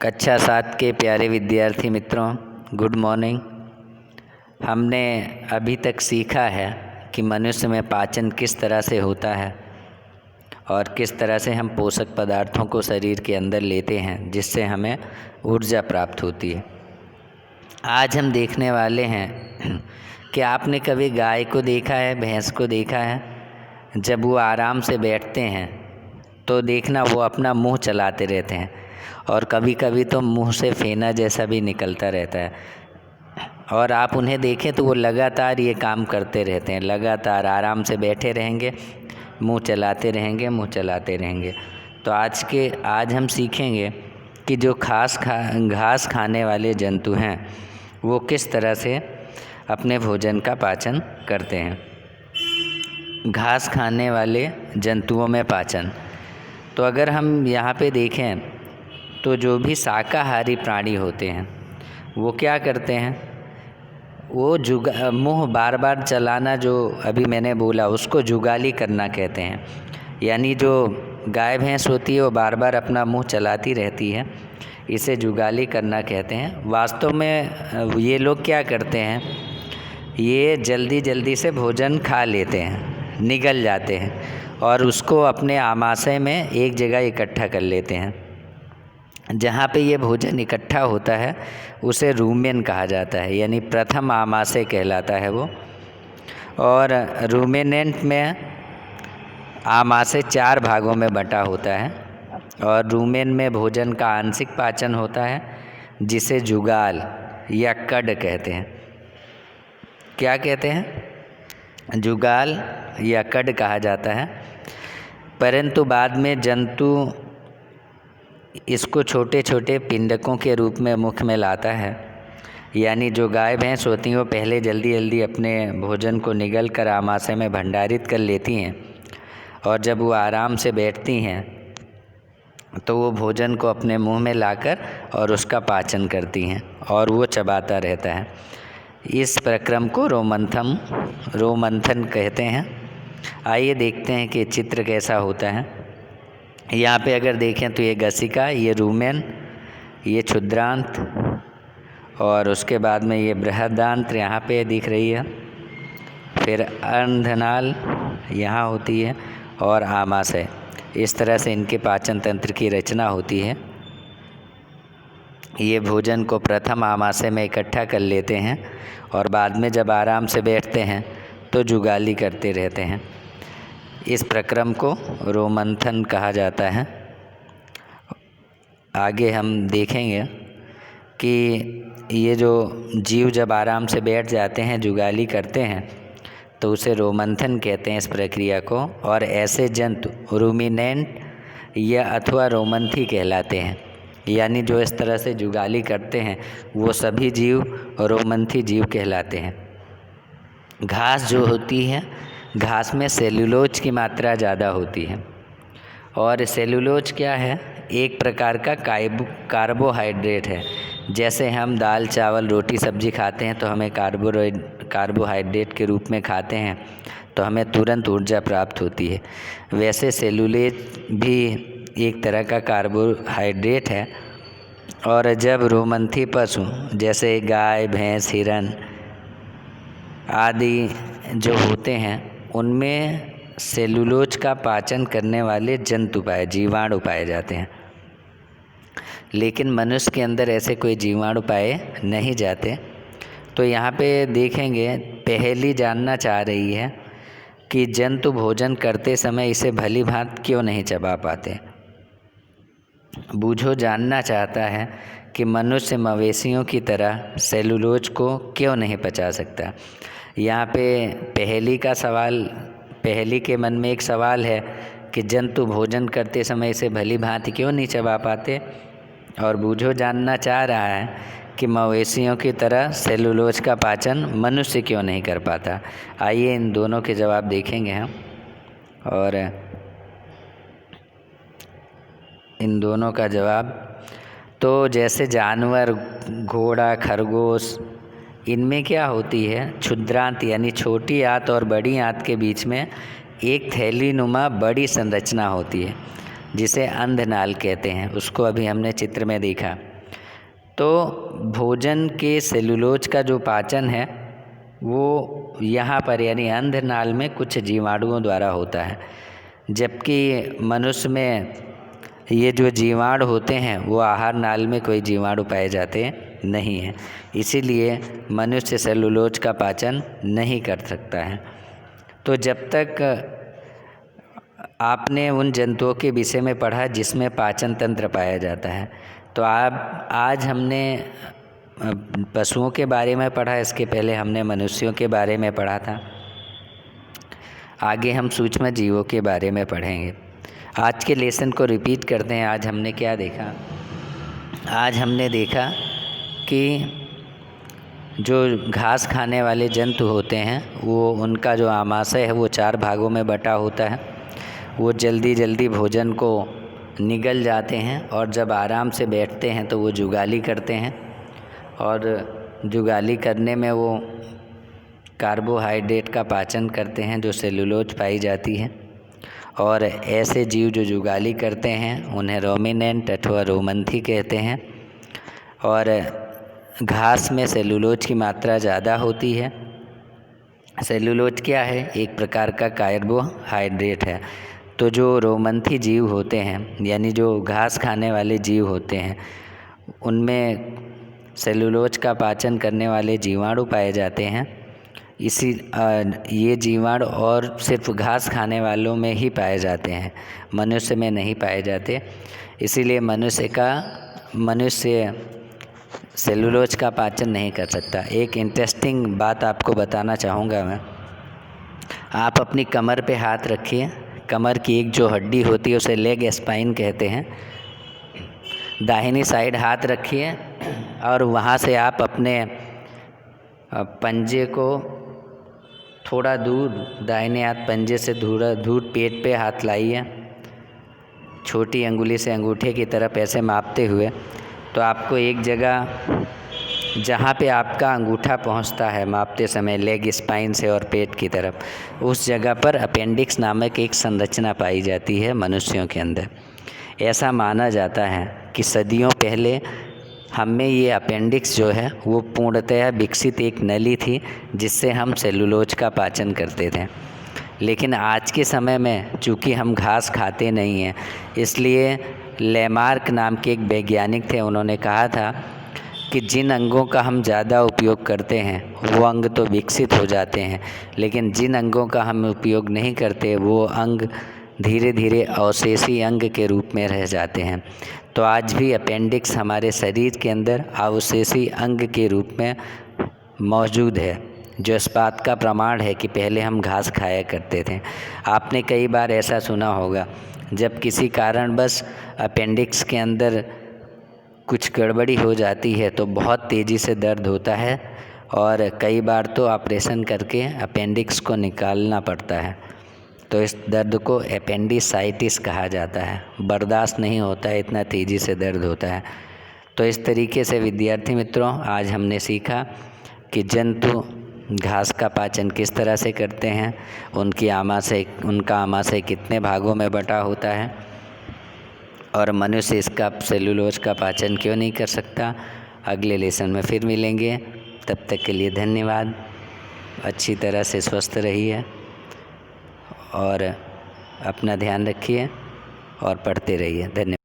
कक्षा 7 के प्यारे विद्यार्थी मित्रों, गुड मॉर्निंग। हमने अभी तक सीखा है कि मनुष्य में पाचन किस तरह से होता है और किस तरह से हम पोषक पदार्थों को शरीर के अंदर लेते हैं जिससे हमें ऊर्जा प्राप्त होती है। आज हम देखने वाले हैं कि आपने कभी गाय को देखा है, भैंस को देखा है? जब वो आराम से बैठते हैं तो देखना वो अपना मुंह चलाते रहते हैं और कभी कभी तो मुंह से फेना जैसा भी निकलता रहता है। और आप उन्हें देखें तो वो लगातार ये काम करते रहते हैं, लगातार आराम से बैठे रहेंगे, मुंह चलाते रहेंगे। तो आज हम सीखेंगे कि जो घास खाने वाले जंतु हैं वो किस तरह से अपने भोजन का पाचन करते हैं। घास खाने वाले जंतुओं में पाचन, तो अगर हम यहाँ पे देखें तो जो भी शाकाहारी प्राणी होते हैं वो क्या करते हैं, वो मुंह बार बार चलाना, जो अभी मैंने बोला उसको जुगाली करना कहते हैं। यानी जो गाय भैंस होती है वो बार बार अपना मुंह चलाती रहती है, इसे जुगाली करना कहते हैं। वास्तव में ये लोग क्या करते हैं, ये जल्दी जल्दी से भोजन खा लेते हैं, निगल जाते हैं और उसको अपने आमाशय में एक जगह इकट्ठा कर लेते हैं। जहाँ पे ये भोजन इकट्ठा होता है उसे रूमेन कहा जाता है, यानी प्रथम आमाशय कहलाता है वो। और रूमेनेंट में आमाशय 4 भागों में बंटा होता है और रूमेन में भोजन का आंशिक पाचन होता है जिसे जुगाल या कड कहते हैं। क्या कहते हैं? जुगाल या कड कहा जाता है। परंतु बाद में जंतु इसको छोटे छोटे पिंडकों के रूप में मुख में लाता है। यानी जो गाय भैंस होती हैं वो पहले जल्दी जल्दी अपने भोजन को निगल कर आमाशय में भंडारित कर लेती हैं और जब वो आराम से बैठती हैं तो वो भोजन को अपने मुंह में लाकर और उसका पाचन करती हैं और वो चबाता रहता है। इस प्रक्रम को रोमंथन कहते हैं। आइए देखते हैं कि चित्र कैसा होता है। यहाँ पे अगर देखें तो ये गसिका, ये रूमेन, ये क्षुद्रांत और उसके बाद में ये बृहदांत्र यहाँ पे दिख रही है। फिर अर्धनाल यहाँ होती है और आमाशय। इस तरह से इनके पाचन तंत्र की रचना होती है। ये भोजन को प्रथम आमाशय में इकट्ठा कर लेते हैं और बाद में जब आराम से बैठते हैं तो जुगाली करते रहते हैं। इस प्रक्रम को रोमंथन कहा जाता है। आगे हम देखेंगे कि ये जो जीव जब आराम से बैठ जाते हैं, जुगाली करते हैं, तो उसे रोमंथन कहते हैं इस प्रक्रिया को। और ऐसे जंतु रूमिनेंट या अथवा रोमंथी कहलाते हैं। यानी जो इस तरह से जुगाली करते हैं वो सभी जीव रोमंथी जीव कहलाते हैं। घास जो होती है, घास में सेल्यूलोज की मात्रा ज़्यादा होती है। और सेल्यूलोज क्या है? एक प्रकार का कार्बोहाइड्रेट है। जैसे हम दाल चावल रोटी सब्जी खाते हैं तो हमें कार्बोहाइड्रेट के रूप में खाते हैं तो हमें तुरंत ऊर्जा प्राप्त होती है। वैसे सेल्यूलोज भी एक तरह का कार्बोहाइड्रेट है। और जब रोमंथी पशु जैसे गाय भैंस हिरन आदि जो होते हैं उनमें सेल्यूलोज का पाचन करने वाले जीवाणु पाए जाते हैं। लेकिन मनुष्य के अंदर ऐसे कोई जीवाणु पाए नहीं जाते। तो यहाँ पे देखेंगे, पहेली जानना चाह रही है कि जंतु भोजन करते समय इसे भली भांति क्यों नहीं चबा पाते। बूझो जानना चाहता है कि मनुष्य मवेशियों की तरह सेल्यूलोज को क्यों नहीं पचा सकता। यहाँ पे पहेली के मन में एक सवाल है कि जंतु भोजन करते समय इसे भली भांति क्यों नहीं चबा पाते, और बूझो जानना चाह रहा है कि मवेशियों की तरह सेल्यूलोज का पाचन मनुष्य क्यों नहीं कर पाता। आइए इन दोनों के जवाब देखेंगे हम। और इन दोनों का जवाब, तो जैसे जानवर, घोड़ा, खरगोश, इनमें क्या होती है, क्षुद्रांत यानी छोटी आंत और बड़ी आंत के बीच में एक थैली नुमा बड़ी संरचना होती है जिसे अंधनाल कहते हैं। उसको अभी हमने चित्र में देखा। तो भोजन के सेलुलोज का जो पाचन है वो यहाँ पर यानी अंध नाल में कुछ जीवाणुओं द्वारा होता है, जबकि मनुष्य में ये जो जीवाणु होते हैं वो आहार नाल में कोई जीवाणु पाए जाते नहीं हैं। इसीलिए मनुष्य सेलुलोज का पाचन नहीं कर सकता है। तो जब तक आपने उन जंतुओं के विषय में पढ़ा जिसमें पाचन तंत्र पाया जाता है, तो आज हमने पशुओं के बारे में पढ़ा, इसके पहले हमने मनुष्यों के बारे में पढ़ा था। आगे हम सूक्ष्म जीवों के बारे में पढ़ेंगे। आज के लेसन को रिपीट करते हैं। आज हमने क्या देखा? आज हमने देखा कि जो घास खाने वाले जंतु होते हैं वो उनका जो आमाशय है वो 4 भागों में बटा होता है। वो जल्दी जल्दी भोजन को निगल जाते हैं और जब आराम से बैठते हैं तो वो जुगाली करते हैं, और जुगाली करने में वो कार्बोहाइड्रेट का पाचन करते हैं जो सेलुलोज पाई जाती है। और ऐसे जीव जो जुगाली करते हैं उन्हें रोमिनेंट अथवा रोमंथी कहते हैं। और घास में सेलुलोज की मात्रा ज़्यादा होती है। सेलुलोज क्या है? एक प्रकार का कार्बोहाइड्रेट है। तो जो रोमंथी जीव होते हैं यानी जो घास खाने वाले जीव होते हैं उनमें सेलुलोज का पाचन करने वाले जीवाणु पाए जाते हैं। ये जीवाणु और सिर्फ घास खाने वालों में ही पाए जाते हैं, मनुष्य में नहीं पाए जाते। इसीलिए मनुष्य सेलुलोज का पाचन नहीं कर सकता। एक इंटरेस्टिंग बात आपको बताना चाहूँगा मैं। आप अपनी कमर पे हाथ रखिए। कमर की एक जो हड्डी होती है उसे लेग स्पाइन कहते हैं। दाहिनी साइड हाथ रखिए और वहाँ से आप अपने पंजे को थोड़ा दूर, दाहिने हाथ पंजे से दूर पेट पे हाथ लाइए, छोटी अंगुली से अंगूठे की तरफ ऐसे मापते हुए। तो आपको एक जगह जहाँ पे आपका अंगूठा पहुँचता है मापते समय लेग स्पाइन से और पेट की तरफ, उस जगह पर अपेंडिक्स नामक एक संरचना पाई जाती है मनुष्यों के अंदर। ऐसा माना जाता है कि सदियों पहले हम में ये अपेंडिक्स जो है वो पूर्णतः विकसित एक नली थी जिससे हम सेलुलोज का पाचन करते थे। लेकिन आज के समय में चूँकि हम घास खाते नहीं हैं, इसलिए लेमार्क नाम के एक वैज्ञानिक थे, उन्होंने कहा था कि जिन अंगों का हम ज़्यादा उपयोग करते हैं वो अंग तो विकसित हो जाते हैं, लेकिन जिन अंगों का हम उपयोग नहीं करते वो अंग धीरे धीरे अवशेषी अंग के रूप में रह जाते हैं। तो आज भी अपेंडिक्स हमारे शरीर के अंदर अवशेषी अंग के रूप में मौजूद है, जो इस बात का प्रमाण है कि पहले हम घास खाया करते थे। आपने कई बार ऐसा सुना होगा, जब किसी कारणवश अपेंडिक्स के अंदर कुछ गड़बड़ी हो जाती है तो बहुत तेज़ी से दर्द होता है और कई बार तो ऑपरेशन करके अपेंडिक्स को निकालना पड़ता है। तो इस दर्द को एपेंडिसाइटिस कहा जाता है। बर्दाश्त नहीं होता है, इतना तेज़ी से दर्द होता है। तो इस तरीके से विद्यार्थी मित्रों, आज हमने सीखा कि जंतु घास का पाचन किस तरह से करते हैं, उनका आमाशय कितने भागों में बटा होता है, और मनुष्य इसका सेलुलोज का पाचन क्यों नहीं कर सकता। अगले लेसन में फिर मिलेंगे। तब तक के लिए धन्यवाद। अच्छी तरह से स्वस्थ रहिए और अपना ध्यान रखिए और पढ़ते रहिए। धन्यवाद।